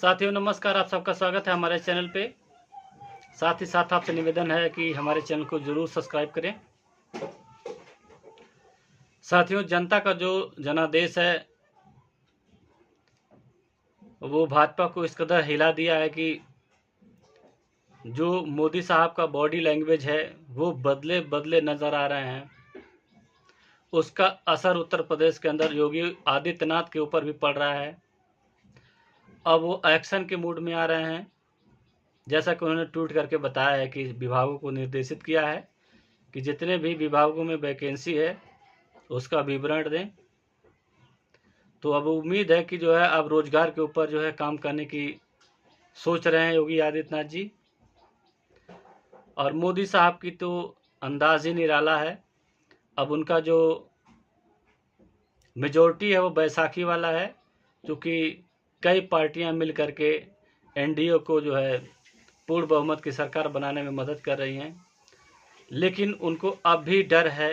साथियों नमस्कार, आप सबका स्वागत है हमारे चैनल पे। साथ ही साथ आपसे निवेदन है कि हमारे चैनल को जरूर सब्सक्राइब करें। साथियों, जनता का जो जनादेश है वो भाजपा को इस कदर हिला दिया है कि जो मोदी साहब का बॉडी लैंग्वेज है वो बदले बदले नज़र आ रहे हैं। उसका असर उत्तर प्रदेश के अंदर योगी आदित्यनाथ के ऊपर भी पड़ रहा है। अब वो एक्शन के मूड में आ रहे हैं। जैसा कि उन्होंने ट्वीट करके बताया है कि विभागों को निर्देशित किया है कि जितने भी विभागों में वैकेंसी है उसका विवरण दें। तो अब उम्मीद है कि जो है अब रोजगार के ऊपर जो है काम करने की सोच रहे हैं योगी आदित्यनाथ जी। और मोदी साहब की तो अंदाज ही निराला है। अब उनका जो मेजोरिटी है वो बैसाखी वाला है, क्योंकि कई पार्टियां मिल करके एनडीए को जो है पूर्ण बहुमत की सरकार बनाने में मदद कर रही हैं। लेकिन उनको अब भी डर है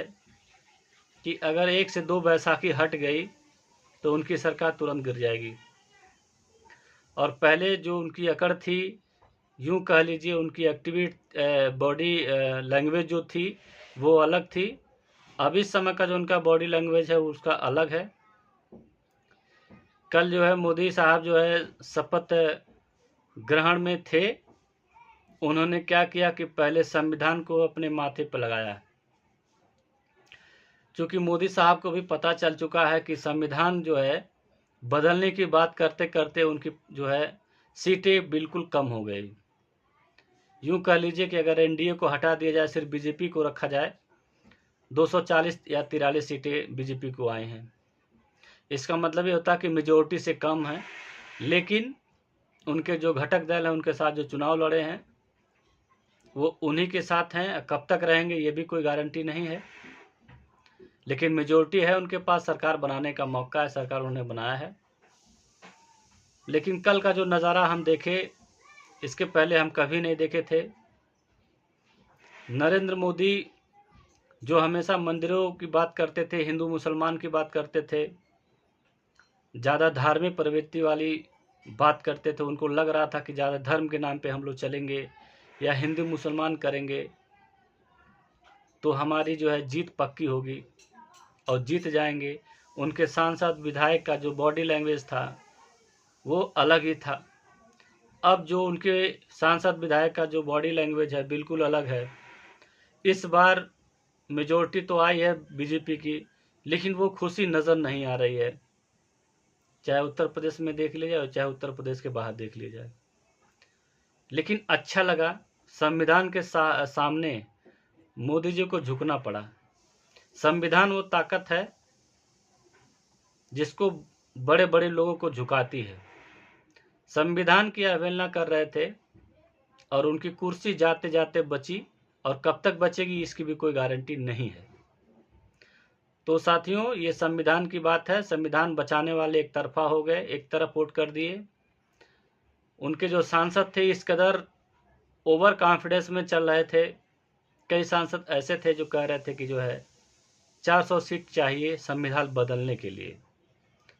कि अगर 1 से 2 बैसाखी हट गई तो उनकी सरकार तुरंत गिर जाएगी। और पहले जो उनकी अकड़ थी, यूँ कह लीजिए उनकी बॉडी लैंग्वेज जो थी वो अलग थी। अब इस समय का जो उनका बॉडी लैंग्वेज है उसका अलग है। कल जो है मोदी साहब जो है शपथ ग्रहण में थे, उन्होंने क्या किया कि पहले संविधान को अपने माथे पर लगाया। क्योंकि मोदी साहब को भी पता चल चुका है कि संविधान जो है बदलने की बात करते करते उनकी जो है सीटें बिल्कुल कम हो गई। यूँ कह लीजिए कि अगर एनडीए को हटा दिया जाए, सिर्फ बीजेपी को रखा जाए, 240 या 43 सीटें बीजेपी को आई हैं। इसका मतलब ये होता है कि मेजोरिटी से कम है। लेकिन उनके जो घटक दल हैं, उनके साथ जो चुनाव लड़े हैं वो उन्हीं के साथ हैं। कब तक रहेंगे ये भी कोई गारंटी नहीं है, लेकिन मेजोरिटी है उनके पास, सरकार बनाने का मौका है, सरकार उन्होंने बनाया है। लेकिन कल का जो नज़ारा हम देखे, इसके पहले हम कभी नहीं देखे थे। नरेंद्र मोदी जो हमेशा मंदिरों की बात करते थे, हिंदू मुसलमान की बात करते थे, ज़्यादा धार्मिक प्रवृत्ति वाली बात करते थे, उनको लग रहा था कि ज़्यादा धर्म के नाम पे हम लोग चलेंगे या हिंदू मुसलमान करेंगे तो हमारी जो है जीत पक्की होगी और जीत जाएंगे। उनके सांसद विधायक का जो बॉडी लैंग्वेज था वो अलग ही था। अब जो उनके सांसद विधायक का जो बॉडी लैंग्वेज है बिल्कुल अलग है। इस बार मेजोरिटी तो आई है बीजेपी की, लेकिन वो खुशी नज़र नहीं आ रही है। चाहे उत्तर प्रदेश में देख लिया जाए और चाहे उत्तर प्रदेश के बाहर देख लिया जाए। लेकिन अच्छा लगा, संविधान के सामने मोदी जी को झुकना पड़ा। संविधान वो ताकत है जिसको बड़े बड़े लोगों को झुकाती है। संविधान की अवहेलना कर रहे थे और उनकी कुर्सी जाते जाते बची, और कब तक बचेगी इसकी भी कोई गारंटी नहीं है। तो साथियों, ये संविधान की बात है। संविधान बचाने वाले एक तरफा हो गए, एक तरफ वोट कर दिए। उनके जो सांसद थे इस कदर ओवर कॉन्फिडेंस में चल रहे थे। कई सांसद ऐसे थे जो कह रहे थे कि जो है 400 सीट चाहिए संविधान बदलने के लिए।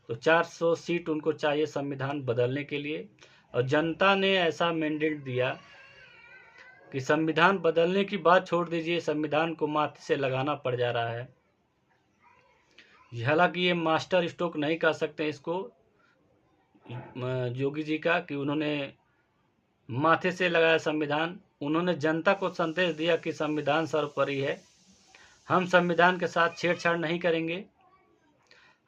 तो 400 सीट उनको चाहिए संविधान बदलने के लिए, और जनता ने ऐसा मैंडेट दिया कि संविधान बदलने की बात छोड़ दीजिए, संविधान को माथे से लगाना पड़ जा रहा है। हालांकि ये मास्टर स्ट्रोक नहीं कह सकते इसको योगी जी का कि उन्होंने माथे से लगाया संविधान। उन्होंने जनता को संदेश दिया कि संविधान सर्वोपरि है, हम संविधान के साथ छेड़छाड़ नहीं करेंगे।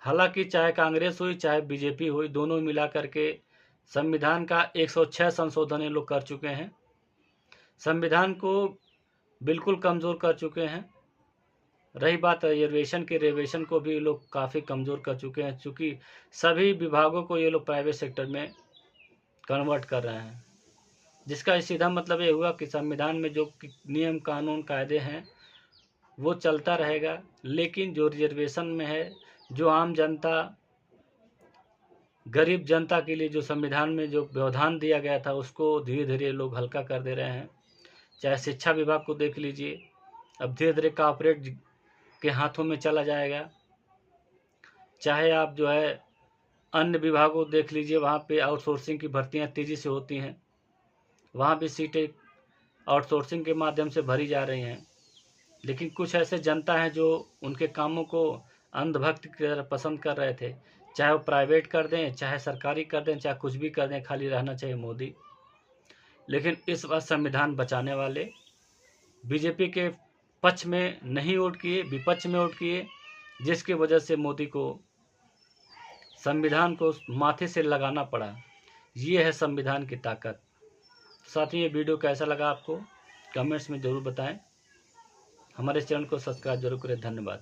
हालांकि चाहे कांग्रेस हुई चाहे बीजेपी हुई, दोनों मिला करके संविधान का 106 संशोधन ये लोग कर चुके हैं, संविधान को बिल्कुल कमज़ोर कर चुके हैं। रही बात रिजर्वेशन की, रिजर्वेशन को भी लोग काफ़ी कमज़ोर कर चुके हैं, चूँकि सभी विभागों को ये लोग प्राइवेट सेक्टर में कन्वर्ट कर रहे हैं। जिसका सीधा मतलब ये हुआ कि संविधान में जो नियम कानून कायदे हैं वो चलता रहेगा, लेकिन जो रिजर्वेशन में है, जो आम जनता, गरीब जनता के लिए जो संविधान में जो व्यवधान दिया गया था उसको धीरे धीरे लोग हल्का कर दे रहे हैं। चाहे शिक्षा विभाग को देख लीजिए, अब धीरे धीरे कॉर्पोरेट के हाथों में चला जाएगा। चाहे आप जो है अन्य विभागों देख लीजिए, वहाँ पे आउटसोर्सिंग की भर्तियाँ तेज़ी से होती हैं, वहाँ भी सीटें आउटसोर्सिंग के माध्यम से भरी जा रही हैं। लेकिन कुछ ऐसे जनता हैं जो उनके कामों को अंधभक्त की तरह पसंद कर रहे थे, चाहे वो प्राइवेट कर दें, चाहे सरकारी कर दें, चाहे कुछ भी कर दें, खाली रहना चाहिए मोदी। लेकिन इस बार संविधान बचाने वाले बीजेपी के पक्ष में नहीं वोट किए, विपक्ष में वोट किए, जिसकी वजह से मोदी को संविधान को माथे से लगाना पड़ा। ये है संविधान की ताकत। साथ ही ये वीडियो कैसा लगा आपको कमेंट्स में ज़रूर बताएं। हमारे चैनल को सब्सक्राइब जरूर करें। धन्यवाद।